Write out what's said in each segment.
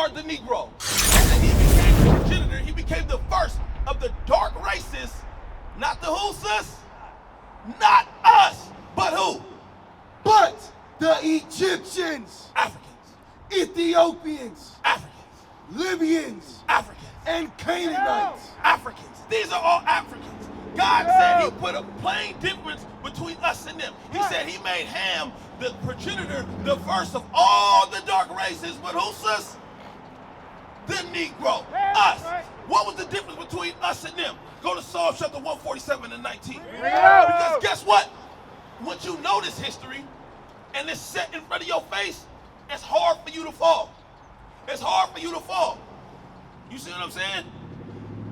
are the Negro. And then he became the progenitor. He became the first of the dark races. Not the who, sis? Not us. But who? But the Egyptians, Africans. Ethiopians, Africans. Libyans, Africans. and Canaanites. Africans. These are all Africans. God said he put a plain difference between us and them. He said he made Ham the progenitor, the first of all the dark races. But who, sis? The Negro. Us. What was the difference between us and them? Go to Psalm chapter 147 and 19. Because guess what? Once you know this history and it's set in front of your face, it's hard for you to fall. It's hard for you to fall. You see what I'm saying?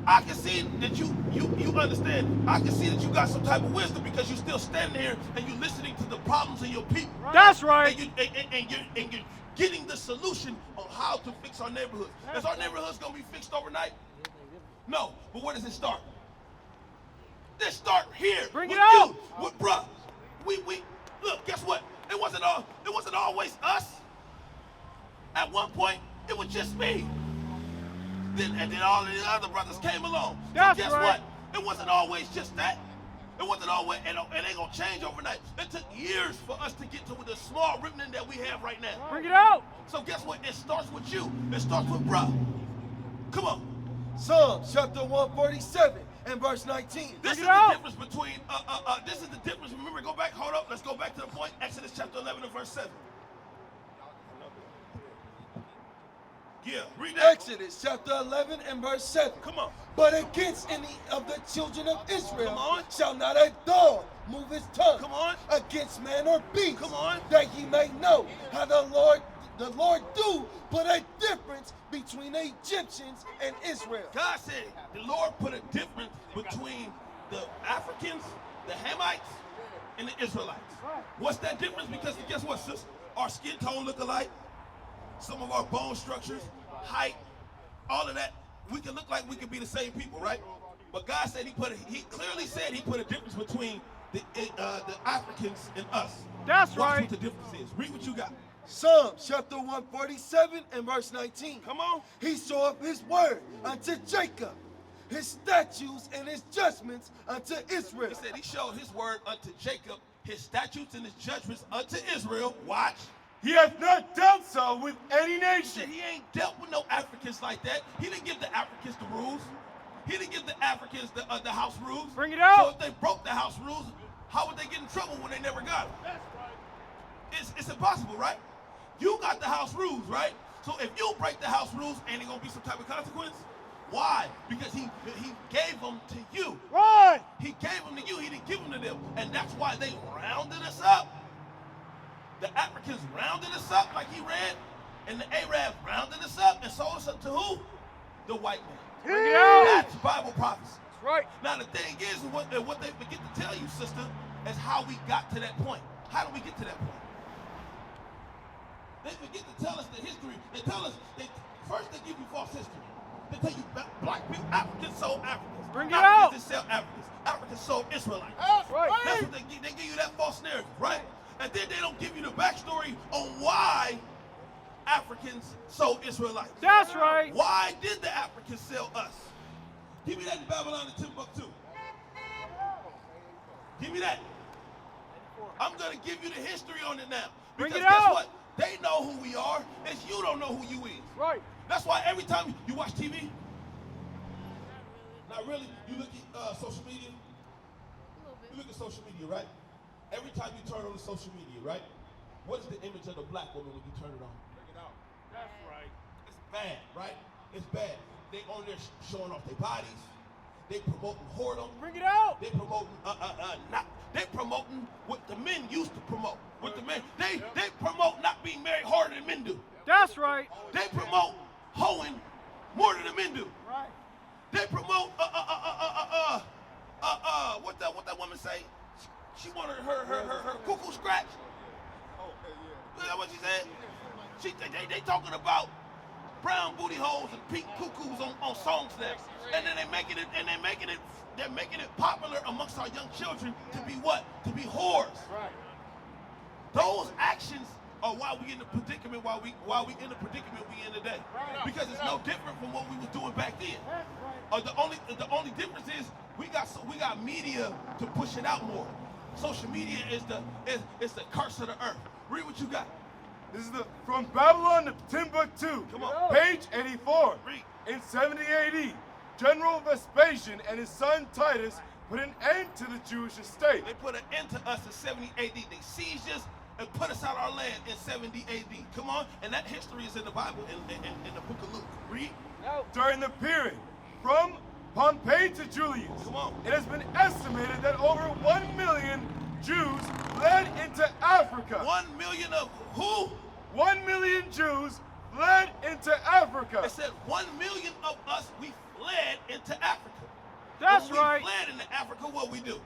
I can see that you understand. I can see that you got some type of wisdom because you're still standing here and you're listening to the problems of your people. That's right. And you're getting the solution on how to fix our neighborhoods. Is our neighborhoods going to be fixed overnight? No. But where does it start? Let's start here. Bring with it out. You, with bruh. We look. Guess what? It wasn't always us. At one point, it was just me. And then all of the other brothers came along. That's so guess right. what? It wasn't always just that. It wasn't always, and it ain't gonna change overnight. It took years for us to get to the small remnant that we have right now. Bring it out. So guess what? It starts with you. It starts with bruh. Come on. Psalm chapter 147 and verse 19. This is it the out. difference between, this is the difference. Remember, go back, hold up. Let's go back to the point. Exodus chapter 11 and verse 7. Yeah, read that. Exodus chapter 11 and verse 7. Come on. But against any of the children of Israel Come on. shall not a dog move his tongue Come on. against man or beast. Come on. That ye may know how the Lord do put a difference between the Egyptians and Israel. God said the Lord put a difference between the Africans, the Hamites, and the Israelites. What's that difference? Because guess what, sis? Our skin tone look alike. Some of our bone structures, height, all of that. We can look like we can be the same people, right? But God said he clearly said he put a difference between the Africans and us. That's Watch right. what the difference is. Read what you got. Psalm chapter 147 and verse 19. Come on. He showeth his word unto Jacob, his statutes and his judgments unto Israel. He said he showed his word unto Jacob, his statutes and his judgments unto Israel. Watch. He hath not dealt so with any He nation. said he ain't dealt with no Africans like that. He didn't give the Africans the rules. He didn't give the Africans the house rules. Bring it out. So if they broke the house rules, how would they get in trouble when they never got them? That's right. It's impossible, right? You got the house rules, right? So if you break the house rules, ain't there gonna be some type of consequence? Why? Because he gave them to you. Right. He gave them to you. He didn't give them to them, and that's why they rounded us up. The Africans rounded us up like he read, and the Arab rounded us up and sold us up to who? The white man. Bring it out. That's Bible prophecy. That's right. Now the thing is, what they forget to tell you, sister, is how we got to that point. How do we get to that point? They forget to tell us the history. They tell us, first they give you false history. They tell you black people, Africans sold Africans. Bring it Africans out. didn't sell Africans. Africans sold Israelites. That's right. That's what they give you that false narrative, right? And then they don't give you the backstory on why Africans sold Israelites. That's right. Why did the Africans sell us? Give me that in Babylon and Timbuktu. Give me that. I'm going to give you the history on it now. Bring Because it guess out. what? They know who we are. It's you don't know who you is. Right. That's why every time you watch TV, not really, you look at social media. You look at social media, right? Every time you turn on the social media, right? What is the image of the black woman when you turn it on? Bring it out. That's right. It's bad, right? It's bad. They on there showing off their bodies. They promoting whoredom. Bring it out. They promoting they promoting what the men used to promote. What the men they promote not being married harder than men do. That's right. They promote hoeing more than the men do. Right. They promote what that woman say? She wanted her cuckoo scratch. Is that what she said? They talking about brown booty holes and pink cuckoos on songs now, and then they're making it popular amongst our young children to be what? To be whores. Right. Those actions are why we in the predicament. Why we in the predicament we in today. Right. Because it's no different from what we was doing back then. The only difference is we got media to push it out more. Social media is the curse of the earth. Read what you got. This is from Babylon to Timbuktu. Come on. Page 84. Read. In 70 AD, General Vespasian and his son Titus put an end to the Jewish estate. They put an end to us in 70 AD. They seized us and put us out of our land in 70 AD. Come on. And that history is in the Bible, in the book of Luke. Read. During the period from Pompey to Julius, Come on. it has been estimated that over 1 million Jews fled into Africa. 1 million of who? 1 million Jews fled into Africa. It said 1 million of us, we fled into Africa. That's When right. we fled into Africa, what we do?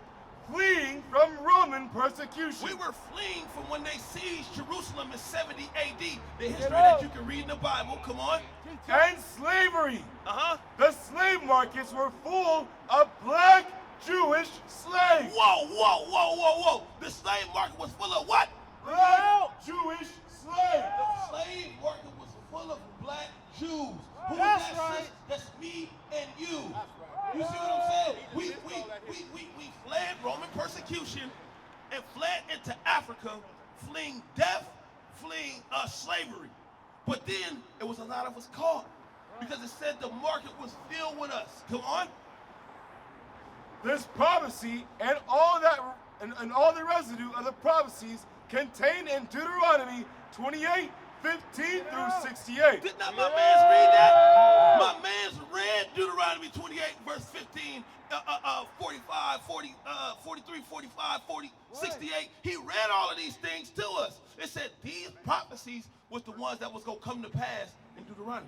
Fleeing from Roman persecution. We were fleeing from when they seized Jerusalem in 70 AD. The history that you can read in the Bible. Come on. And slavery. Uh-huh. The slave markets were full of black Jewish slaves. Whoa, whoa, whoa, whoa, whoa. The slave market was full of what? Black Jewish slaves. The slave market was full of black Jews. Who That's was that, right. sis? That's me and you. You see what I'm saying? We fled Roman persecution and fled into Africa, fleeing death, fleeing slavery. But then it was a lot of us caught because it said the market was filled with us. Come on. This prophecy and all that and all the residue of the prophecies contained in Deuteronomy 28, 15 through 68. Did not my man's read that? My man's read Deuteronomy 28, verse 15, 45, 40, 43, 45, 40, 68. He read all of these things to us. It said these prophecies was the ones that was going to come to pass in Deuteronomy.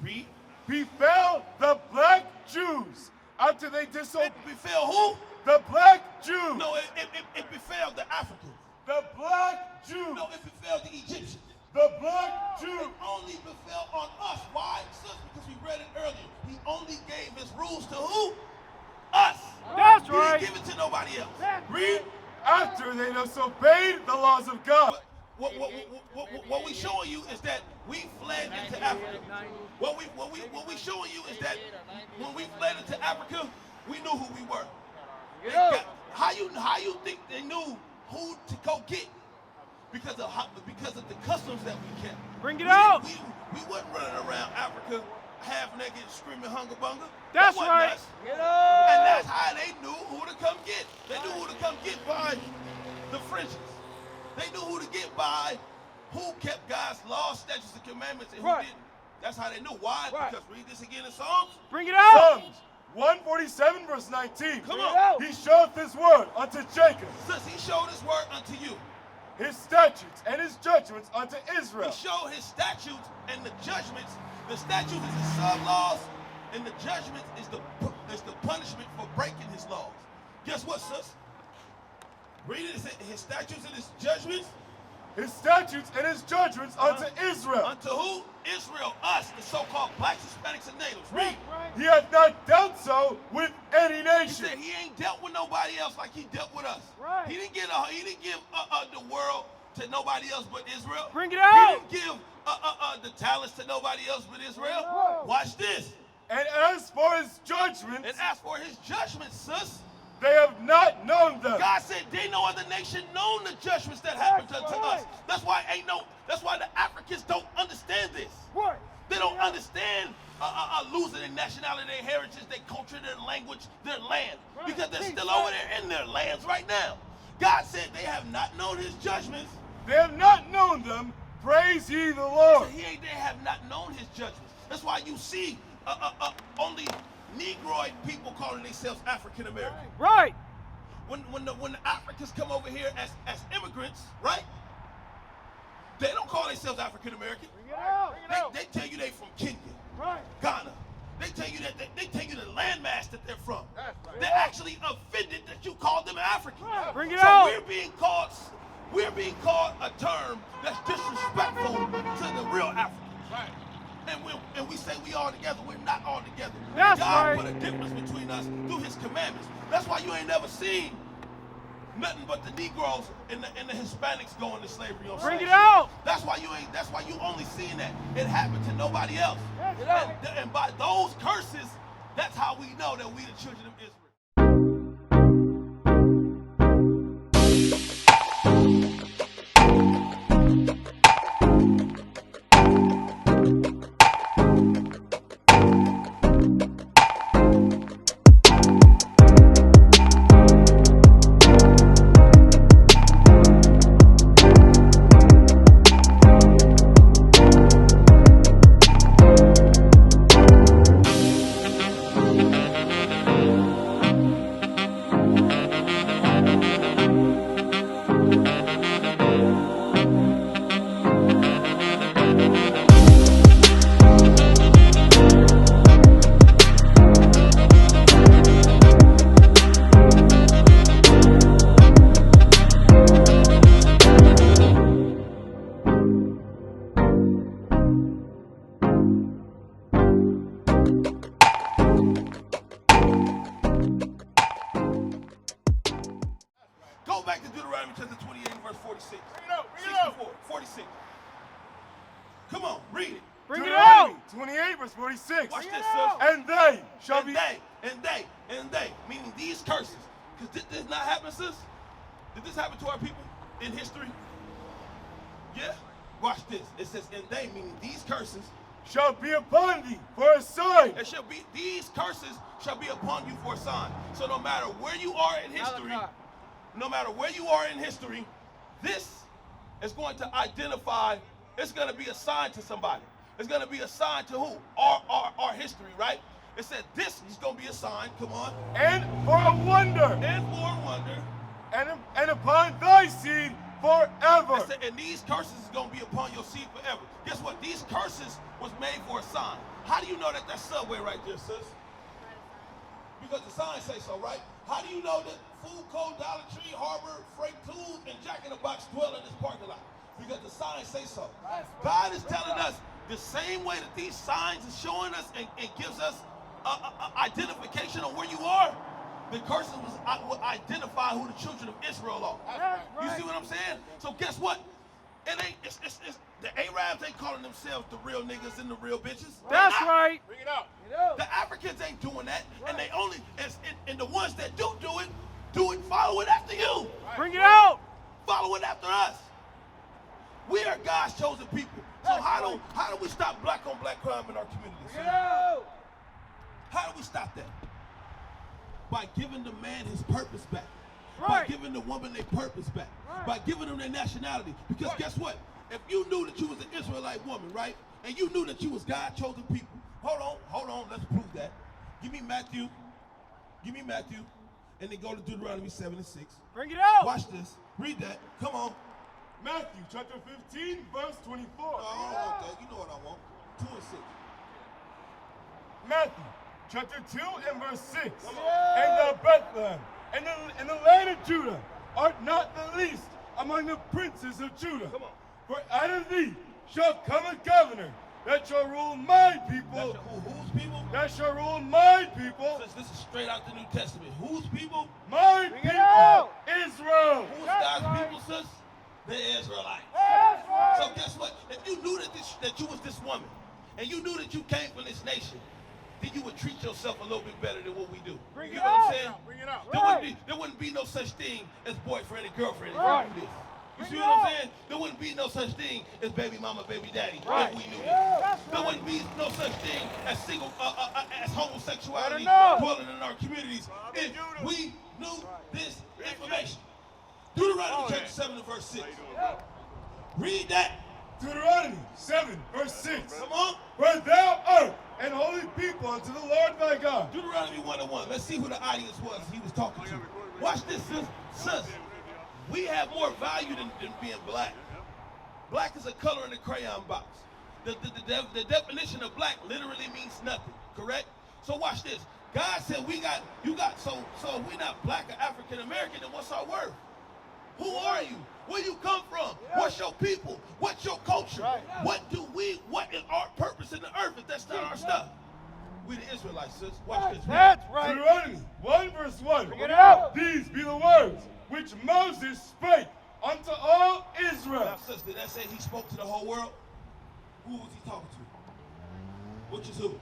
Read. Befell the black Jews after they disobeyed. It befell who? The black Jews. No, it befell the Africans. The black Jews. No, it befell the Egyptians. The black Jews. It only befell on us. Why? Sis, because we read it earlier. He only gave his rules to who? Us. That's He right. didn't give it to nobody else. Read. After they disobeyed the laws of God. What we showing you is that we fled into Africa. What we showing you is that when we fled into Africa, we knew who we were. How you think they knew who to go get? Because of the customs that we kept. Bring it out. We wasn't running around Africa half naked, screaming hunger bunga. That's That wasn't right. us. And that's how they knew who to come get. They knew who to come get by the Frenchies. They knew who to get by who kept God's laws, statutes, and commandments, and who Right. didn't. That's how they knew. Why? Right. Because read this again in Psalms. Bring it out. Psalms 147 verse 19. Come on. He showeth his word unto Jacob, Since he showed his word unto you, his statutes and his judgments unto he Israel. showed his statutes and the judgments. The statutes is the sub-laws, and the judgment is the punishment for breaking his laws. Guess what, sis? Read it. It said his statutes and his judgments. His statutes and his judgments unto Israel. Unto who? Israel, us, the so-called blacks, Hispanics, and natives. Read. He hath not dealt so with any He nation. said he ain't dealt with nobody else like he dealt with us. Right. He didn't give the world to nobody else but Israel. Bring it out. He didn't give the talents to nobody else but Israel. Whoa. Watch this. And as for his judgments, And as for his judgments, sis, they have not known them. God said they no other nation known the judgments that happened That's unto right. us. That's why the Africans don't understand this. Right. They don't understand losing their nationality, their heritage, their culture, their language, their land. Right. Because they're Teach still that. over there in their lands right now. God said they have not known his judgments. They have not known them. Praise ye the Lord. So they have not known his judgments. That's why you see only Negroid people calling themselves African American. Right. When the Africans come over here as immigrants, right? They don't call themselves African American. Bring it out. Bring it out. They tell you they from Kenya, Right. Ghana. They tell you that they tell you the landmass that they're from. That's right. They're actually offended that you called them African. Right. Bring it So out. we're being called a term that's disrespectful to the real Africans. Right. And we say we all together. We're not all together. That's God right. put a difference between us through his commandments. That's why you ain't never seen nothing but the Negroes and the Hispanics going to slavery on Bring slaves. it out. That's why you only seen that. It happened to nobody else. That's And by those curses, that's how we know that we the children of Israel. Go back to Deuteronomy chapter 28, verse 46. Bring it out, bring it out. 64, 46. Come on, read it. Bring it out. Deuteronomy 28, verse 46. Watch Bring this, it out. sis. And they shall And be. they, meaning these curses. Because did this not happen, sis? Did this happen to our people in history? Yeah? Watch this. It says, and they, meaning these curses, Shall be upon thee for a sign. it shall be, these curses shall be upon you for a sign. So no matter where you are in history, no matter where you are in history, this is going to identify, it's going to be a sign to somebody. It's going to be a sign to who? Our history, right? It said this is going to be a sign, come on, And for a wonder. and for a wonder. And upon thy seed forever. It said, and these curses is going to be upon your seed forever. Guess what? These curses was made for a sign. How do you know that that's Subway right there, sis? Because the sign say so, right? How do you know that Food Co, Dollar Tree, Harbor, Freight Tools, and Jack in the Box dwell in this parking lot? Because the signs say so. God is telling us the same way that these signs is showing us and gives us identification on where you are. The curses will identify who the children of Israel are. You see what I'm saying? So guess what? It ain't. It's the Arabs ain't calling themselves the real niggas and the real bitches. That's They're not. right. Bring it out. The Africans ain't doing that, and they only and the ones that do it, follow it after you. Bring it out. Follow it after us. We are God's chosen people. So how do we stop black on black crime in our communities? How do we stop that? By giving the man his purpose back. By giving the woman their purpose back. By giving them their nationality. Because guess what? If you knew that you was an Israelite woman, right? And you knew that you was God's chosen people. Hold on, let's prove that. Give me Matthew. And then go to Deuteronomy 7 and 6. Bring it out. Watch this. Read that. Come on. Matthew chapter 15, verse 24. No, I don't want that. You know what I want. 2 and 6. Matthew chapter 2 and verse 6. And thou Bethlehem, and the land of Judah, art not the least among the princes of Judah. Come on. For out of thee shall come a governor that shall rule my people. Whose people? That shall rule my people. Since this is straight out the New Testament. Whose people? My Bring it people, out. Israel. Who's That's God's right. people, sis? The Israelites. That's right. So guess what? If you knew that you was this woman, and you knew that you came from this nation, then you would treat yourself a little bit better than what we do. Bring You it know what I'm out. saying? Bring it out. There wouldn't be no such thing as boyfriend and girlfriend Right. if we knew this. You Bring see it what I'm out. saying? There wouldn't be no such thing as baby mama, baby daddy Right. if we knew this. That's There right. wouldn't be no such thing as as homosexuality Better know. dwelling in our communities if we knew this information. Deuteronomy chapter 7 and verse 6. Read that. Deuteronomy 7, verse 6. Come on. For thou art an holy people unto the Lord thy God. Deuteronomy 1 and 1. Let's see who the audience was he was talking to. Watch this, sis. We have more value than being black. Black is a color in a crayon box. The definition of black literally means nothing, correct? So watch this. God said so if we're not black or African American, then what's our worth? Who are you? Where you come from? What's your people? What's your culture? What is our purpose in the earth if that's not our stuff? We the Israelites, sis. Watch this. That's right. Deuteronomy 1, verse 1. Bring it out. These be the words which Moses spake unto all Israel. Now, sis, did that say he spoke to the whole world? Who was he talking to? Which is who?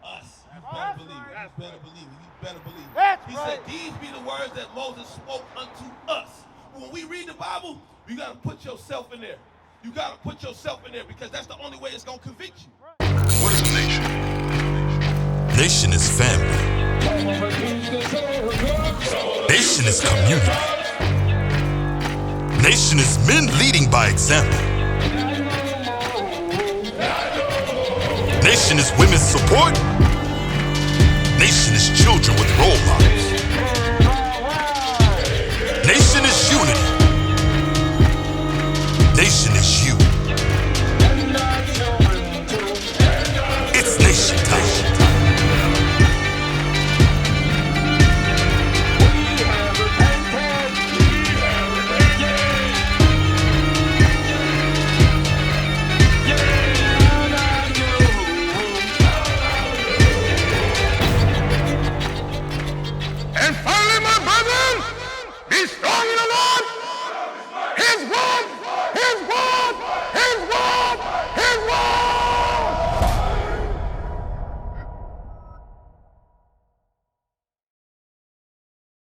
Us. You better believe it. You better believe it. You better believe it. That's He right. said, these be the words that Moses spoke unto us. When we read the Bible, you got to put yourself in there. You got to put yourself in there because that's the only way it's going to convict you. What is a nation? Nation is family. Nation is community. Nation is men leading by example. Nation is women's support. Nation is children with role models. Nation is unity. Nation is